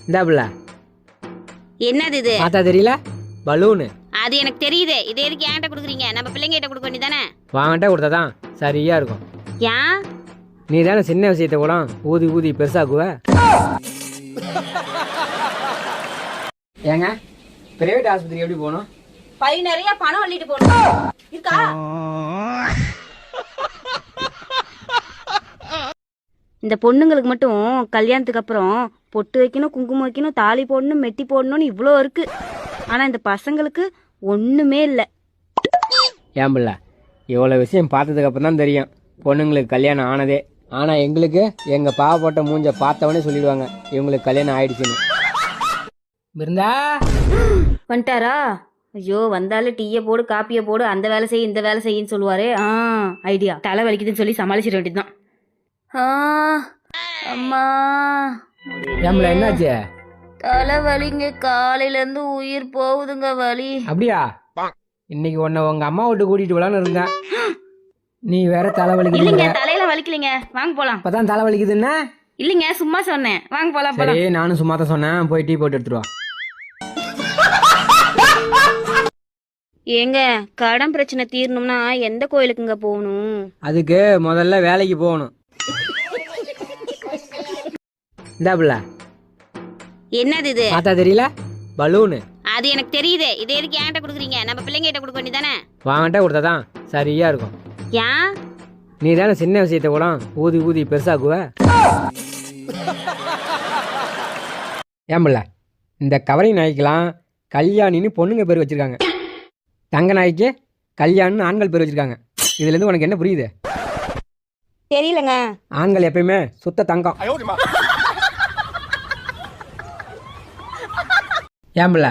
இந்த பிள்ளை என்னது இது? பார்த்தா தெரியல, பலூனு. அது எனக்கு தெரியுது. இது எதுக்கு என்கிட்ட கொடுக்குறீங்க? நம்ம பிள்ளைங்க கிட்ட கொடுக்க வேண்டியதானே? வாங்கிட்ட கொடுத்தாதான் சரியா இருக்கும். ஏன்? நீ தானே சின்ன விஷயத்தை கூட ஊதி ஊதி பெருசாக்குவ. ஏங்க பிரைவேட் ஆஸ்பத்திரி எப்படி போகணும்? பை நிறைய பணம் அள்ளிட்டு போகணும். இருக்கா? இந்த பொண்ணுங்களுக்கு மட்டும் கல்யாணத்துக்கு அப்புறம் பொட்டு வைக்கணும், குங்குமம் வைக்கணும், தாலி போடணும், மெட்டி போடணும்னு இவ்வளோ இருக்கு. ஆனா இந்த பசங்களுக்கு ஒண்ணுமே இல்லை. ஏன் பிள்ளை, இவ்வளோ விஷயம் பார்த்ததுக்கு அப்புறம் தான் தெரியும் பொண்ணுங்களுக்கு கல்யாணம் ஆனதே. ஆனால் எங்களுக்கு எங்கள் பாவப்பட்ட மூஞ்ச பார்த்தவனே சொல்லிடுவாங்க இவங்களுக்கு கல்யாணம் ஆயிடுச்சுன்னு. இருந்தா வந்துட்டாரா? ஐயோ, வந்தாலும் டீயை போடு, காப்பியை போடு, அந்த வேலை செய்ய இந்த வேலை செய்யின்னு சொல்லுவாரு. ஐடியா. தலை வலிக்குதுன்னு சொல்லி சமாளிச்சிட வேண்டியதுதான். அம்மா, ஏன் பிள்ளை என்னாச்சு? தலை வலிங்க, காலையில இருந்து உயிர் போகுதுங்க வலி. அப்படியா? இன்னைக்கு உன்னை உங்க அம்மா விட்டு கூட்டிட்டு விளான்னு இருந்தேன். நீ வேற தலை இல்லைங்க, வலிக்குது. தலையில வலிக்கலைங்க. வாங்க போலாம். அப்பதான் தலை வலிக்குதுன்னா? இல்லைங்க, சும்மா சொன்னேன். வாங்க போலாம் போலாம். சரி, நானும் சும்மா தான் சொன்னேன். போய் டீ போட்டு எடுத்துருவா. ஏங்க, கடன் பிரச்சனை தீரணும்னா எந்த கோயிலுக்குங்க போகணும்? அதுக்கு முதல்ல வேலைக்கு போகணும். இந்த பிள்ளை என்னது இது? பார்த்தா தெரியல, பலூனு. அது எனக்கு தெரியுது. இது எதுக்கு என்கிட்ட கொடுக்குறீங்க? நம்ம பிள்ளைங்க கிட்ட கொடுக்க வேண்டியதானே? வாங்கிட்ட கொடுத்தாதான் சரியா இருக்கும். ஏன்? நீ தானே சின்ன விஷயத்தை கூட ஊதி ஊதி பெருசாக்குவ. ஏன் பிள்ளை, இந்த கவரி நாய்க்கெல்லாம் கல்யாணின்னு பொண்ணுங்க பேர் வச்சிருக்காங்க, தங்க நாய்க்கு கல்யாணின்னு ஆண்கள் பேர் வச்சிருக்காங்க. இதுல இருந்து உனக்கு என்ன புரியுது? தெரியலங்க. ஆண்கள் எப்பயுமே சுத்த தங்கம். ஏன் பிள்ளை,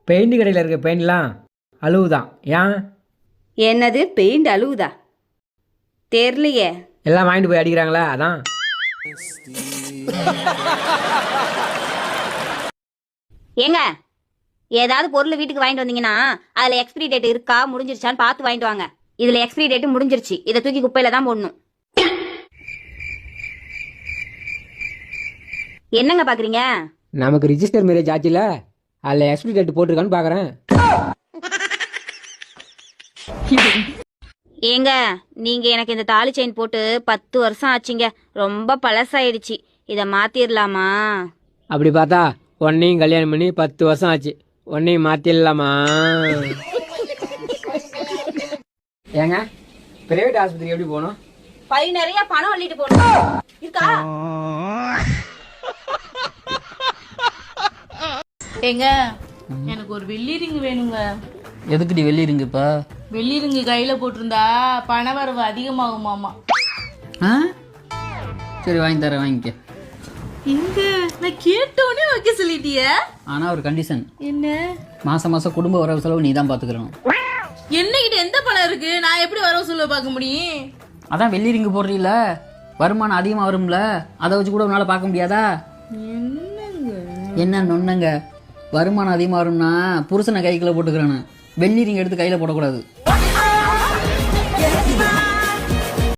பெயிண்ட் கடையில் இருக்க பெயிண்ட்லாம் அழுவுதான். ஏன்? என்னது பெயிண்ட் அழுவுதா? தெரியலையே. எல்லாம் வாங்கிட்டு போய் அடிக்கிறாங்களா, அதான். ஏங்க, ஏதாவது பொருள் வீட்டுக்கு வாங்கிட்டு வந்தீங்கன்னா அதுல எக்ஸ்பிரி டேட் இருக்கா முடிஞ்சிருச்சான்னு பார்த்து வாங்கிட்டு வாங்க. இதுல எக்ஸ்பிரி டேட் முடிஞ்சிருச்சு. இதை தூக்கி குப்பையில தான் போடணும். என்னங்க பாக்குறீங்க? நமக்கு ரிஜிஸ்டர் மேரேஜ் ஆச்சுல, அதில் எக்ஸ்பிரி டேட் போட்டிருக்கான்னு பார்க்குறேன். ஏங்க, நீங்க எனக்கு இந்த தாலி செயின் போட்டு 10 வருஷம் ஆச்சுங்க. ரொம்ப பழசாயிடுச்சு. இதை மாத்திரலாமா? அப்படி பார்த்தா உன்னையும் கல்யாணம் பண்ணி 10 வருஷம் ஆச்சு. உன்னையும் மாற்றிடலாமா? ஏங்க பிரைவேட் ஆஸ்பத்திரி எப்படி போகணும்? பை நிறைய பணம் அள்ளிட்டு போகணும். இருக்கா? ஏங்க, எனக்கு ஒரு வெள்ளி ரிங்கு வேணுங்க. எதுக்குடி வெள்ளி ரிங்கு இப்போ? வெள்ளி ரிங்கு கையில போட்டிருந்தா பணவரவு அதிகமாகுமாமா. ஆ சரி, வாங்கி தரேன், வாங்கிக்க. இங்க நான் கேட்டோன்னே வைக்க சொல்லிட்டிய. ஆனால் ஒரு கண்டிஷன். என்ன? மாசம் மாசம் குடும்ப வரவு செலவு நீ தான் பார்த்துக்கிறணும். என்னகிட்ட எந்த பணம் இருக்கு? நான் எப்படி வரவு செலவு பார்க்க முடியும்? அதான் வெள்ளி ரிங்கு போடுறீல, வருமானம் அதிகமாக வரும்ல, அதை வச்சு கூட உன்னால் பார்க்க முடியாதா? என்ன நொன்னங்க, வருமானம் அதிகமாக வரும்னா புருஷனை கைக்குள்ள போட்டுக்கிறேன்னு வெள்ளி ரிங் எடுத்து கையில் போடக்கூடாது.